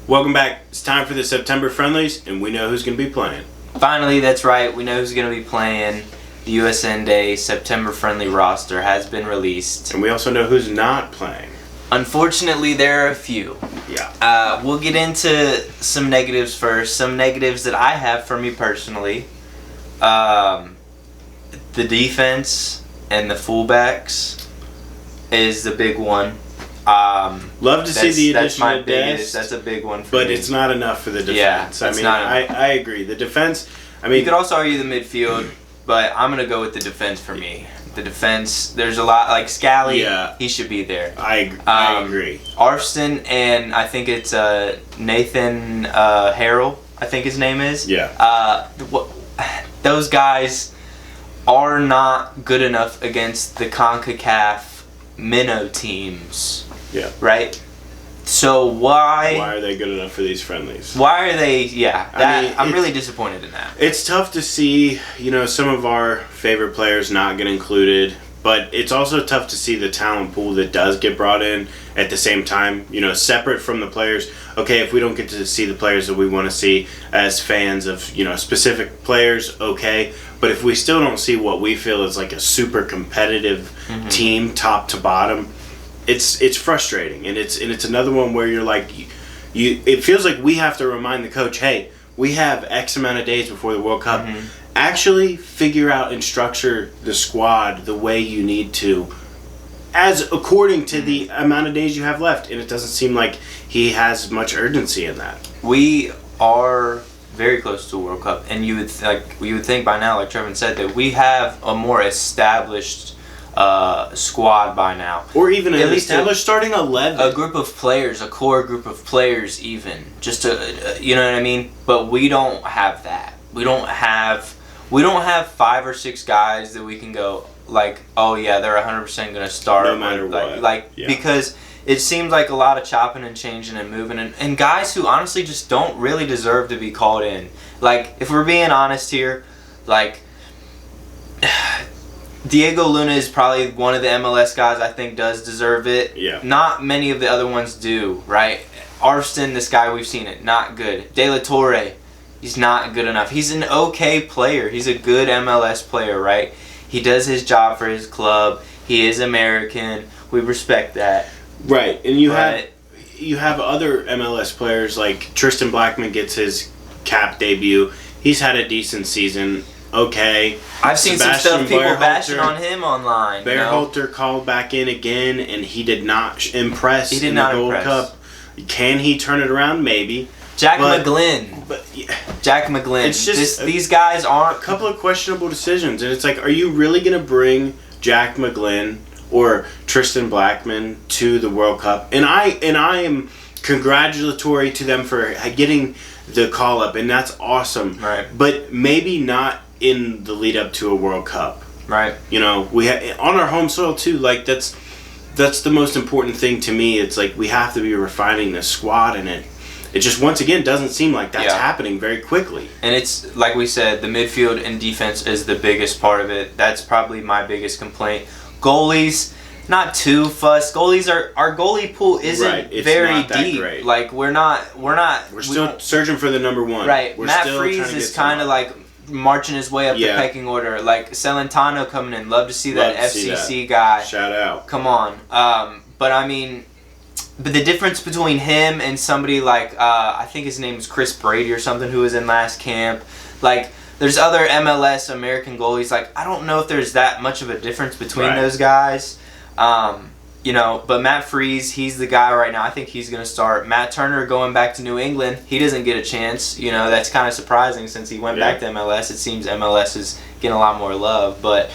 Welcome back. It's time for the September friendlies, and we know who's going to be playing. Finally, that's right. We know who's going to be playing. The USMNT September friendly roster has been released. And we also know who's not playing. Unfortunately, there are a few. Yeah. We'll get into some negatives first. Some negatives that I have for me personally. The defense and the fullbacks is the big one. Love to see the addition of Dest. That's a big one for but me. it's not enough for the defense. Yeah, I agree. The defense, you could also argue the midfield, but I'm going to go with the defense for me. The defense, there's a lot, like Scally, he should be there. I agree. Arfston and I think it's Nathan Harrell, I think his name is. Yeah. Those guys are not good enough against the CONCACAF minnow teams. Yeah. Right? So why are they good enough for these friendlies? Why are they? Yeah. I'm really disappointed in that. It's tough to see, some of our favorite players not get included, but it's also tough to see the talent pool that does get brought in at the same time, separate from the players. Okay, if we don't get to see the players that we want to see as fans of, specific players, okay, but if we still don't see what we feel is like a super competitive team top to bottom, it's frustrating, and it's another one where you're like, it feels like we have to remind the coach, hey, we have X amount of days before the World Cup. Actually figure out and structure the squad the way you need to, as according to the amount of days you have left, and it doesn't seem like he has much urgency in that. We are very close to a World Cup, and you would think by now, like Trevin said, that we have a more established squad by now, or even at least starting 11, a group of players, a core group of players, even just you know what I mean. But we don't have that. We don't have 5 or 6 guys that we can go like, oh yeah, they're 100% gonna start no matter what. Because it seems like a lot of chopping and changing and moving and guys who honestly just don't really deserve to be called in. Like, if we're being honest here, like, Diego Luna is probably one of the MLS guys I think does deserve it. Yeah. Not many of the other ones do, right? Arfston, this guy, we've seen it, not good. De La Torre, he's not good enough. He's an okay player. He's a good MLS player, right? He does his job for his club. He is American. We respect that. Right, and you have other MLS players like Tristan Blackman gets his cap debut. He's had a decent season. Okay. I've seen some stuff people bashing on him online. Berhalter called back in again, and he did not impress in the Gold Cup. Can he turn it around? Maybe. Jack McGlynn. Jack McGlynn. It's just these guys aren't. A couple of questionable decisions, and it's like, are you really going to bring Jack McGlynn or Tristan Blackman to the World Cup? And I am congratulatory to them for getting the call up, and that's awesome. Right. But maybe not in the lead up to a World Cup. Right. We on our home soil too. Like that's the most important thing to me. It's like we have to be refining the squad, and it just once again doesn't seem like that's happening very quickly. And it's like we said, the midfield and defense is the biggest part of it. That's probably my biggest complaint. Goalies, not too fussed. Our goalie pool isn't very deep. Great. Like we're still searching for the number one. Right. Matt Freese is kind of like marching his way up the pecking order. Like Celentano coming in. Love to see that FCC guy. Shout out. Come on. But the difference between him and somebody like I think his name was Chris Brady or something, who was in last camp, like there's other MLS American goalies. Like I don't know if there's that much of a difference between those guys. But Matt Freese, he's the guy right now. I think he's going to start. Matt Turner going back to New England, he doesn't get a chance. That's kind of surprising since he went back to MLS. It seems MLS is getting a lot more love, but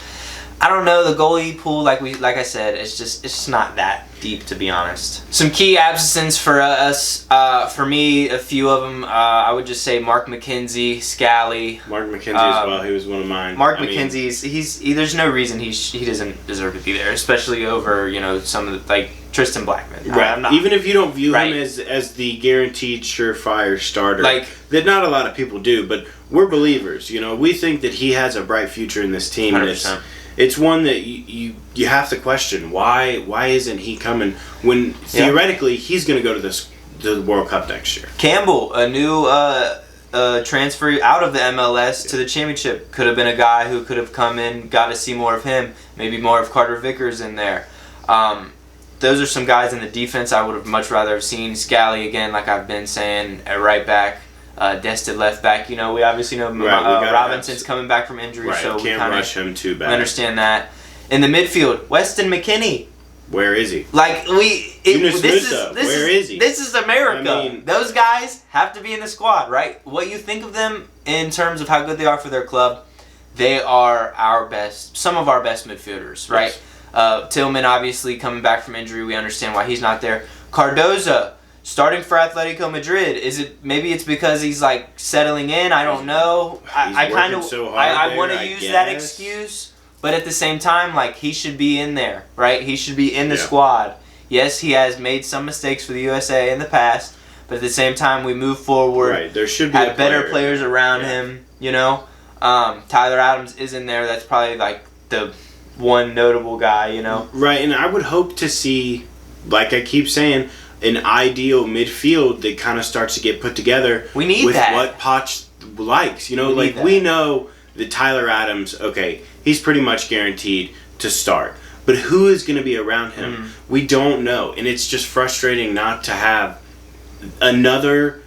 I don't know, the goalie pool, like I said, it's just not that deep, to be honest. Some key absences for us, for me, a few of them. I would just say Mark McKenzie, Scally. Mark McKenzie as well. He was one of mine. McKenzie's there's no reason he doesn't deserve to be there, especially over some of the, like Tristan Blackman. Right. Even if you don't view him as the guaranteed surefire starter, that not a lot of people do, but we're believers. We think that he has a bright future in this team. 100%. It's one that you have to question. Why isn't he coming when theoretically he's going to go to the the World Cup next year. Campbell, a new transfer out of the MLS to the championship, could have been a guy who could have come in, got to see more of him, maybe more of Carter Vickers in there. Those are some guys in the defense I would have much rather have seen. Scally, again, like I've been saying, at right back. Dested left back. We obviously know Robinson's coming back from injury, right, so can't rush him too bad. We understand that. In the midfield, Weston McKennie. Where is he? Like where is he? This is America. I mean, those guys have to be in the squad, right? What you think of them in terms of how good they are for their club, they are some of our best midfielders, right? Yes. Tillman obviously coming back from injury. We understand why he's not there. Cardoza starting for Atletico Madrid. Maybe it's because he's like settling in. I don't know. I want to use that excuse. But at the same time, like, he should be in there, right? He should be in the squad. Yes, he has made some mistakes for the USA in the past, but at the same time, we move forward. Right, there should be have better players around him, Tyler Adams is in there. That's probably, like, the one notable guy, Right, and I would hope to see, like I keep saying, an ideal midfield that kind of starts to get put together. We need with that. What Poch likes. We know that Tyler Adams, okay, he's pretty much guaranteed to start. But who is going to be around him? We don't know. And it's just frustrating not to have another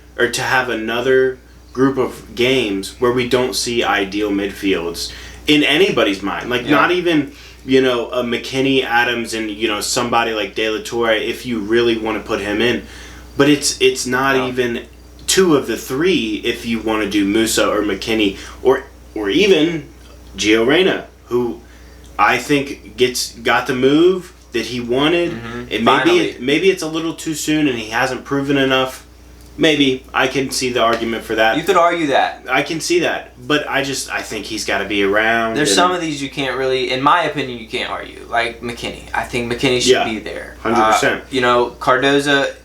group of games where we don't see ideal midfields in anybody's mind. Like, not even, a McKinney, Adams, and, somebody like De La Torre, if you really want to put him in. But it's not even two of the three if you want to do Musa or McKinney or even Gio Reyna, who I think got the move that he wanted. And maybe it's a little too soon and he hasn't proven enough. Maybe I can see the argument for that. You could argue that. I can see that, but I think he's got to be around. There's some of these you can't really, in my opinion, you can't argue. Like McKinney, I think McKinney should be there. 100%. Cardoza,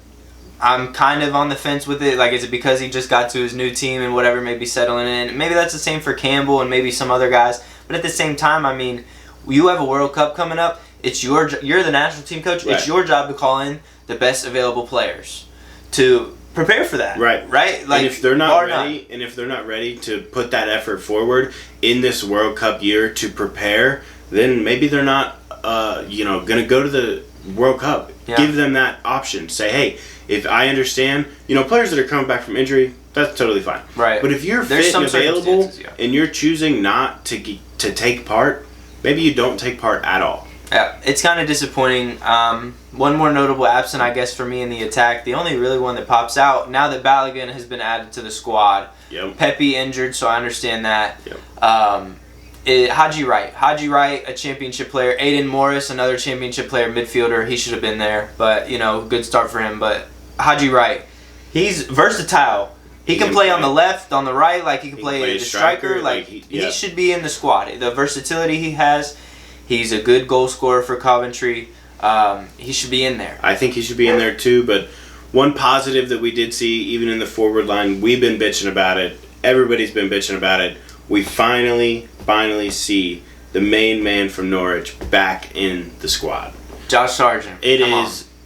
I'm kind of on the fence with it. Like, is it because he just got to his new team and whatever, maybe settling in? Maybe that's the same for Campbell and maybe some other guys. But at the same time, I mean, you have a World Cup coming up. You're the national team coach. Right. It's your job to call in the best available players to prepare for that. Right. Like, and if they're not ready to put that effort forward in this World Cup year to prepare, then maybe they're not going to go to the World Cup. Yeah. Give them that option. Say, hey, if I understand, players that are coming back from injury, that's totally fine. Right. But if you're fit and available and you're choosing not to take part, maybe you don't take part at all. Yeah, it's kind of disappointing. One more notable absent, I guess, for me in the attack. The only really one that pops out now that Balogun has been added to the squad. Yep. Pepe injured, so I understand that. Yep. Haji Wright, a championship player. Aiden Morris, another championship player, midfielder. He should have been there, but good start for him. But Haji Wright, he's versatile. He can play on the left, on the right, like he can play the striker. Like he should be in the squad. The versatility he has. He's a good goal scorer for Coventry. He should be in there. I think he should be in there too, but one positive that we did see, even in the forward line, we've been bitching about it. Everybody's been bitching about it. We finally see the main man from Norwich back in the squad. Josh Sargent. It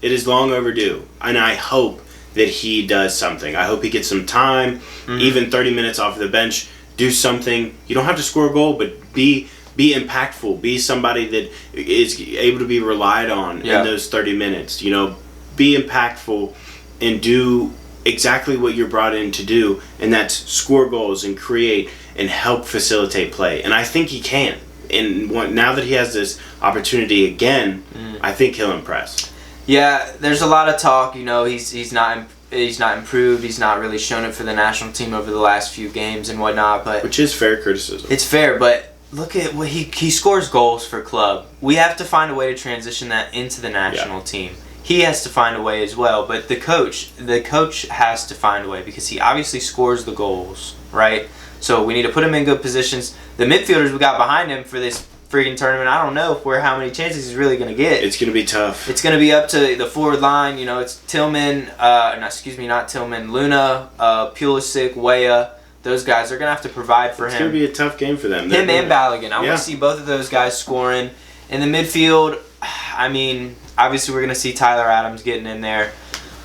is long overdue, and I hope that he does something. I hope he gets some time, even 30 minutes off the bench, do something. You don't have to score a goal, but be impactful. Be somebody that is able to be relied on in those 30 minutes. Be impactful and do exactly what you're brought in to do, and that's score goals and create and help facilitate play. And I think he can. And now that he has this opportunity again, I think he'll impress. Yeah, there's a lot of talk. He's not improved. He's not really shown it for the national team over the last few games and whatnot. But which is fair criticism. It's fair, but look at what he scores goals for club. We have to find a way to transition that into the national team. He has to find a way as well, but the coach has to find a way because he obviously scores the goals, right? So we need to put him in good positions. The midfielders we got behind him for this freaking tournament, I don't know how many chances he's really going to get. It's going to be tough. It's going to be up to the forward line. It's Tillman, not Tillman, Luna, Pulisic, Weah. Those guys are going to have to provide for him. It's going to be a tough game for them. Him and Balogun. I want to see both of those guys scoring. In the midfield, I mean, obviously we're going to see Tyler Adams getting in there.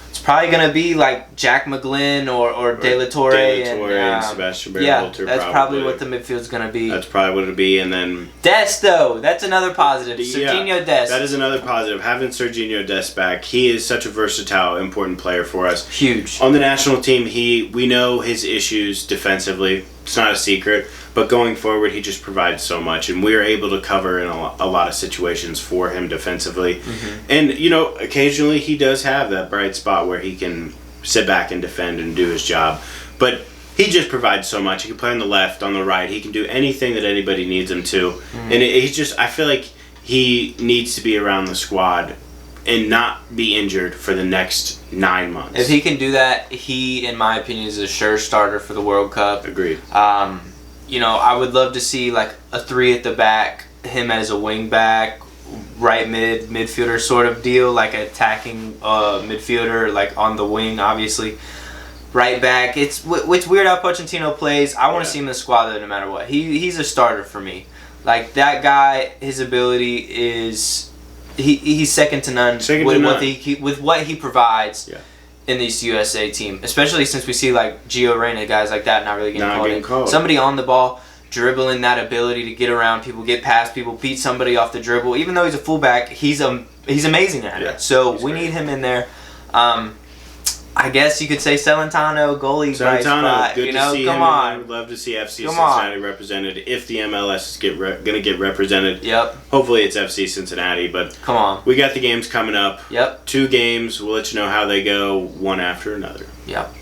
It's probably going to be like Jack McGlynn or De La Torre and Sebastian Berhalter. That's probably what the midfield's going to be. That's probably what it'll be. And then Dest, though, that's another positive. Serginho Dest. That is another positive. Having Serginho Dest back, he is such a versatile, important player for us. Huge. On the national team, we know his issues defensively. It's not a secret. But going forward, he just provides so much, and we are able to cover in a lot of situations for him defensively. Mm-hmm. And, occasionally he does have that bright spot where he can sit back and defend and do his job. But he just provides so much. He can play on the left, on the right. He can do anything that anybody needs him to. Mm-hmm. And I feel like he needs to be around the squad and not be injured for the next 9 months. If he can do that, he, in my opinion, is a sure starter for the World Cup. Agreed. I would love to see like a 3 at the back, him as a wing back, right midfielder sort of deal, like attacking midfielder, like on the wing, obviously. Right back, it's weird how Pochettino plays. I want to see him in the squad though, no matter what. He's a starter for me. Like that guy, his ability is he's second to none with what he provides. Yeah. In this USA team, especially since we see like Gio Reyna, guys like that not really getting called. Somebody on the ball, dribbling, that ability to get around people, get past people, beat somebody off the dribble. Even though he's a fullback, he's amazing at it. So we need him in there. I guess you could say Celentano, goalie, bright spot. Good to see him. I would love to see FC Cincinnati represented. If the MLS is going to get represented, hopefully it's FC Cincinnati. But come on, we got the games coming up. 2 games. We'll let you know how they go, one after another. Yep.